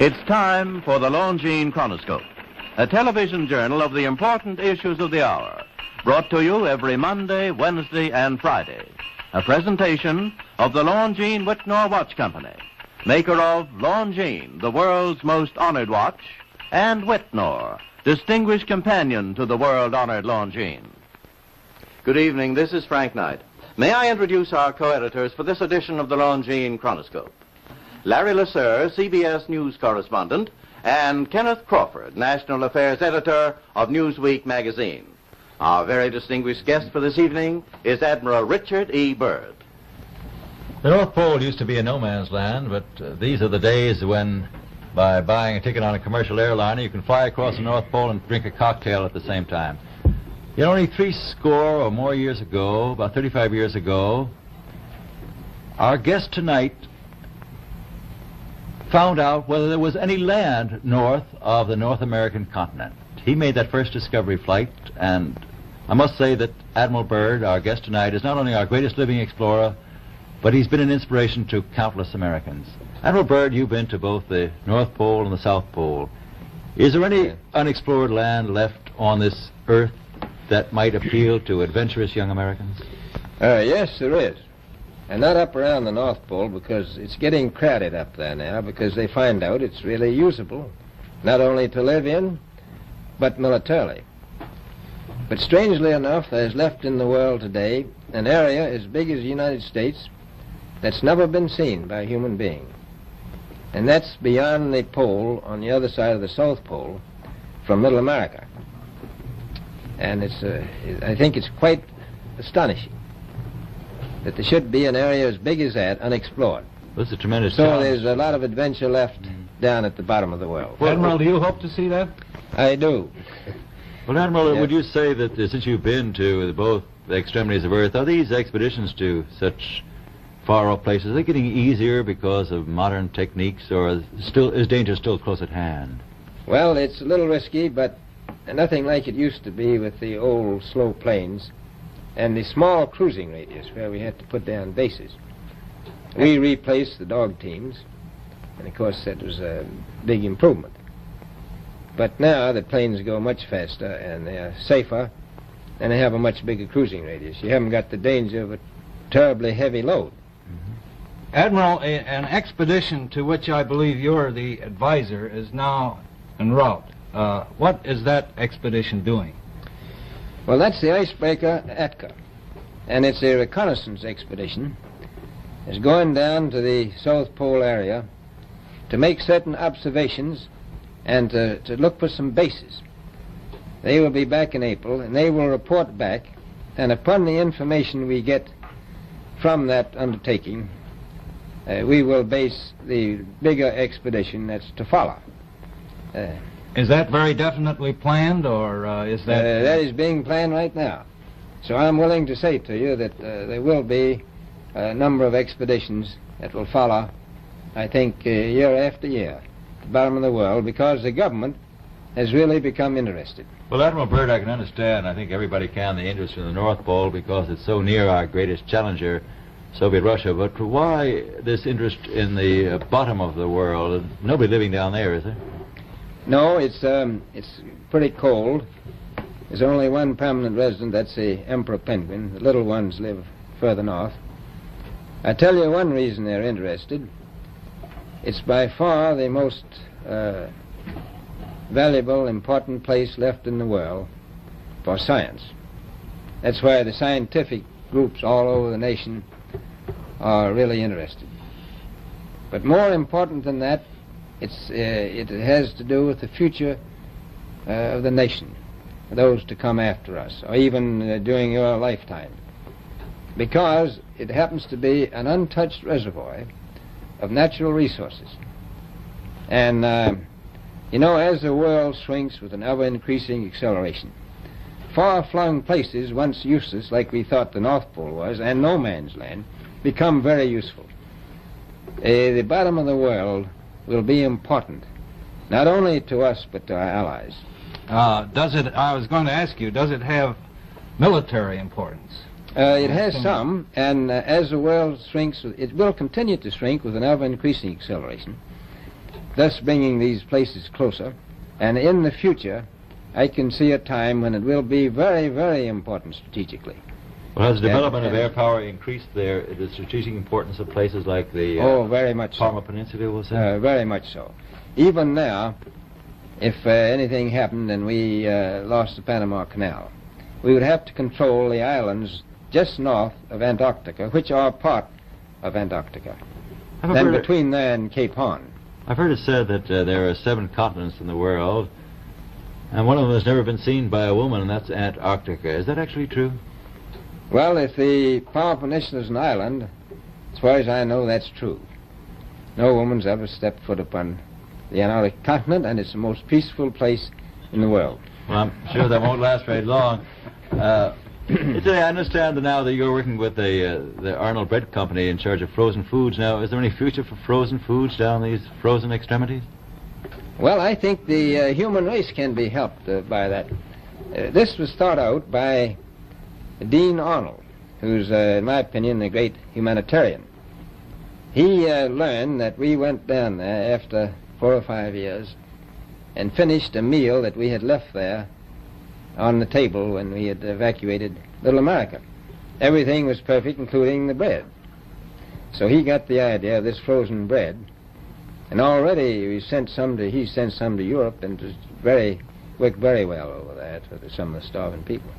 It's time for the Longines Chronoscope, a television journal of the important issues of the hour, brought to you every Monday, Wednesday, and Friday. A presentation of the Longines Wittnauer Watch Company, maker of Longines, the world's most honored watch, and Wittnauer, distinguished companion to the world-honored Longines. Good evening, this is Frank Knight. May I introduce our co-editors for this edition of the Longines Chronoscope? Larry Lasser, CBS News correspondent, and Kenneth Crawford, National Affairs Editor of Newsweek magazine. Our very distinguished guest for this evening is Admiral Richard E. Byrd. The North Pole used to be a no-man's land, but these are the days when, by buying a ticket on a commercial airliner, you can fly across the North Pole and drink a cocktail at the same time. Yet only 60 or more years ago, about 35 years ago, our guest tonight found out whether there was any land north of the North American continent. He made that first discovery flight, and I must say that Admiral Byrd, our guest tonight, is not only our greatest living explorer, but he's been an inspiration to countless Americans. Admiral Byrd, you've been to both the North Pole and the South Pole. Is there any unexplored land left on this earth that might appeal to adventurous young Americans? Yes, there is. And not up around the North Pole, because it's getting crowded up there now, because they find out it's really usable, not only to live in, but militarily. But strangely enough, there's left in the world today an area as big as the United States that's never been seen by a human being. And that's beyond the pole on the other side of the South Pole from Middle America. And I think it's quite astonishing that there should be an area as big as that unexplored. This is a tremendous So challenge. there's a lot of adventure left down at the bottom of the world. Well, Admiral, do you hope to see that? I do. Well, Admiral, Yes. would you say that since you've been to both the extremities of Earth, are these expeditions to such far-off places, are they getting easier because of modern techniques, or is danger still close at hand? Well, it's a little risky, but nothing like it used to be with the old slow planes and the small cruising radius where we had to put down bases. We replaced the dog teams, and of course that was a big improvement. But now the planes go much faster and they're safer, and they have a much bigger cruising radius. You haven't got the danger of a terribly heavy load. Admiral, an expedition to which I believe you're the advisor is now en route. What is that expedition doing? Well, that's the icebreaker Atka, and it's a reconnaissance expedition. It's going down to the South Pole area to make certain observations and to look for some bases. They will be back in April, and they will report back, and upon the information we get from that undertaking, we will base the bigger expedition that's to follow. Is that very definitely planned, or is that... That is being planned right now. So I'm willing to say to you that there will be a number of expeditions that will follow, I think, year after year, at the bottom of the world, because the government has really become interested. Well, Admiral Byrd, I can understand, I think everybody can, the interest in the North Pole because it's so near our greatest challenger, Soviet Russia. But why this interest in the bottom of the world? Nobody living down there, is there? No, it's pretty cold. There's only one permanent resident, that's the emperor penguin. The little ones live further north. I tell you one reason they're interested. It's by far the most valuable, important place left in the world for science. That's why the scientific groups all over the nation are really interested. But more important than that, it has to do with the future of the nation, those to come after us, or even during your lifetime. Because it happens to be an untouched reservoir of natural resources. And, you know, as the world shrinks with an ever-increasing acceleration, far-flung places, once useless, like we thought the North Pole was, and no man's land, become very useful. The bottom of the world will be important, not only to us, but to our allies. I was going to ask you, does it have military importance? It has some, and as the world shrinks, it will continue to shrink with an ever-increasing acceleration. thus bringing these places closer. And in the future, I can see a time when it will be very, very important strategically. Well, has the development of air power increased the strategic importance of places like the very much Parma so. Peninsula, we'll say? Very much so. Even now, if anything happened and we lost the Panama Canal, we would have to control the islands just north of Antarctica, which are part of Antarctica, and between there and Cape Horn. I've heard it said that there are 7 continents in the world, and one of them has never been seen by a woman, and that's Antarctica. Is that actually true? Well, if the Palm Peninsula is an island, as far as I know, that's true. No woman's ever stepped foot upon the Antarctic continent, and it's the most peaceful place in the world. Well, I'm sure that won't last very long. I understand that now that you're working with the Arnold Bread Company in charge of frozen foods. Now, is there any future for frozen foods down these frozen extremities? Well, I think the human race can be helped by that. This was thought out by Dean Arnold, who's, in my opinion, a great humanitarian. He learned that we went down there after 4 or 5 years and finished a meal that we had left there on the table when we had evacuated Little America. Everything was perfect, including the bread. So he got the idea of this frozen bread, and already he sent some to Europe, and it worked very well over there for some of the starving people.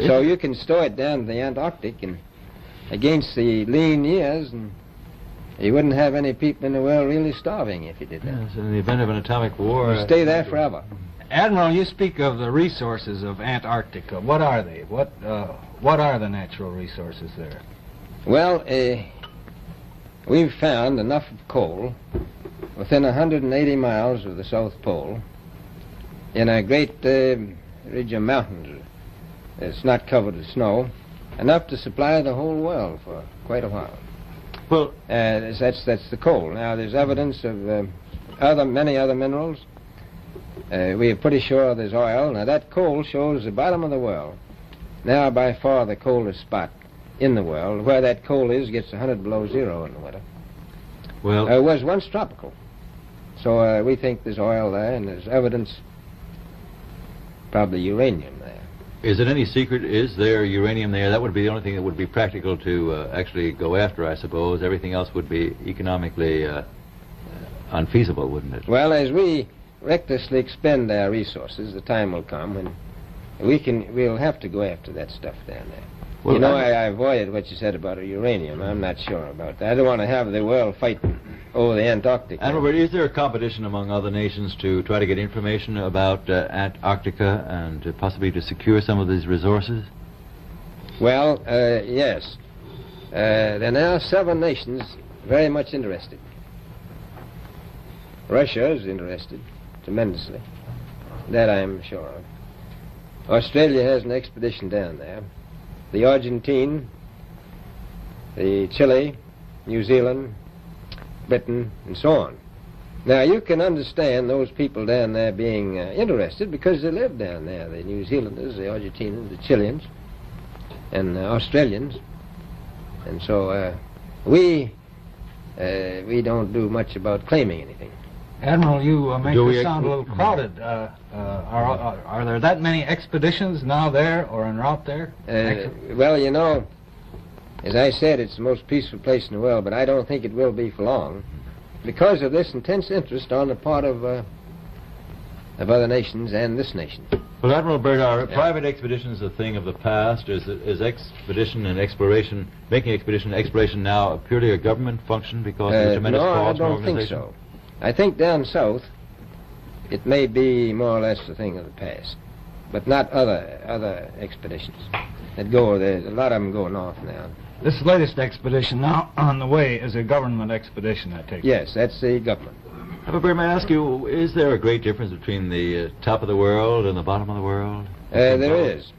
So you can store it down to the Antarctic, and against the lean years, and you wouldn't have any people in the world really starving if you did that. Yes, in the event of an atomic war... You stay there forever. Admiral, you speak of the resources of Antarctica. What are they? What are the natural resources there? Well, we've found enough of coal within 180 miles of the South Pole in a great ridge of mountains. It's not covered with snow, enough to supply the whole world for quite a while. Well, that's the coal. Now, there's evidence of many other minerals. We are pretty sure there's oil. Now, that coal shows the bottom of the world. Now, by far the coldest spot in the world. Where that coal is gets 100 below zero in the winter. Well, it was once tropical. So we think there's oil there, and there's evidence, probably uranium there. Is it any secret? Is there uranium there? That would be the only thing that would be practical to actually go after, I suppose. Everything else would be economically unfeasible, wouldn't it? Well, as we recklessly expend our resources, the time will come when we'll have to go after that stuff down there. Well, you know, I avoided what you said about uranium. I'm not sure about that. I don't want to have the world fight over the Antarctic. And Robert, is there a competition among other nations to try to get information about Antarctica and possibly to secure some of these resources? Well, yes. There are now 7 nations very much interested. Russia is interested tremendously. That I'm sure of. Australia has an expedition down there. The Argentine, the Chile, New Zealand, Britain, and so on. Now, you can understand those people down there being interested because they live down there, the New Zealanders, the Argentinians, the Chileans, and the Australians. And so we don't do much about claiming anything. Admiral, you make this sound a little crowded. Are there that many expeditions now there or en route there? Well, you know, as I said, it's the most peaceful place in the world, but I don't think it will be for long because of this intense interest on the part of other nations and this nation. Well, Admiral Byrd, are private expeditions a thing of the past? Is expedition and exploration, making expedition and exploration now purely a government function because of the tremendous cost No, I for don't think organization? so. I think down south it may be more or less a thing of the past, but not other expeditions that go there. A lot of them go north now. This latest expedition now on the way is a government expedition, I take it. Yes, that's the government. Byrd, may I ask you, is there a great difference between the top of the world and the bottom of the world? There is.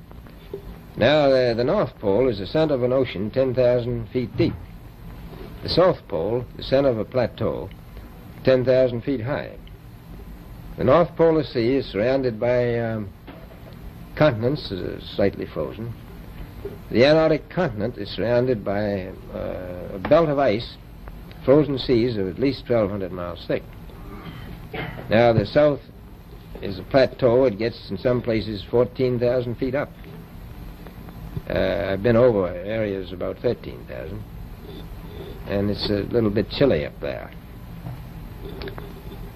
Now, the North Pole is the center of an ocean 10,000 feet deep. The South Pole, the center of a plateau, 10,000 feet high. The North Polar Sea is surrounded by continents slightly frozen. The Antarctic continent is surrounded by a belt of ice frozen seas of at least 1,200 miles thick. Now, the south is a plateau. It gets, in some places, 14,000 feet up. I've been over areas about 13,000, and it's a little bit chilly up there.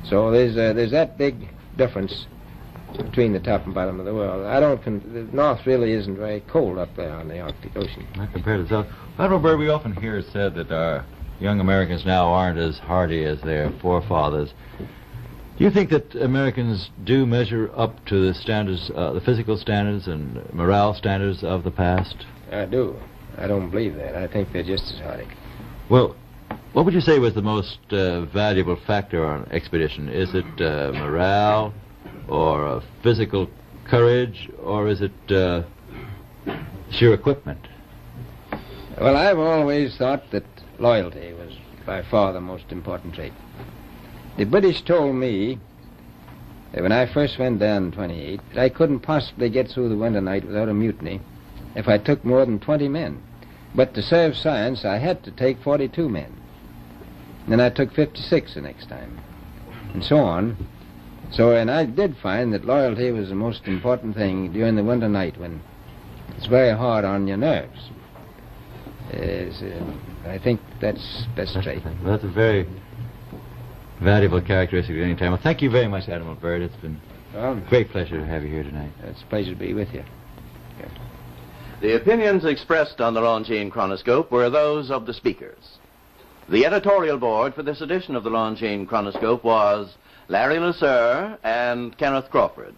So there's that big difference between the top and bottom of the world. The north really isn't very cold up there on the Arctic Ocean. Not compared to the south. Admiral Byrd, we often hear it said that our young Americans now aren't as hardy as their forefathers. Do you think that Americans do measure up to the standards, the physical standards and morale standards of the past? I do. I don't believe that. I think they're just as hardy. Well, what would you say was the most valuable factor on an expedition? Is it morale, or physical courage, or is it sheer equipment? Well, I've always thought that loyalty was by far the most important trait. The British told me that when I first went down in 28, that I couldn't possibly get through the winter night without a mutiny if I took more than 20 men. But to serve science, I had to take 42 men. Then I took 56 the next time, and so on. So, and I did find that loyalty was the most important thing during the winter night when it's very hard on your nerves. I think that's best trait. Well, that's a very valuable characteristic at any time. Well, thank you very much, Admiral Byrd. It's been a great pleasure to have you here tonight. It's a pleasure to be with you. Yeah. The opinions expressed on the Longines Chronoscope were those of the speakers. The editorial board for this edition of the Longines Chronoscope was Larry Lasser and Kenneth Crawford.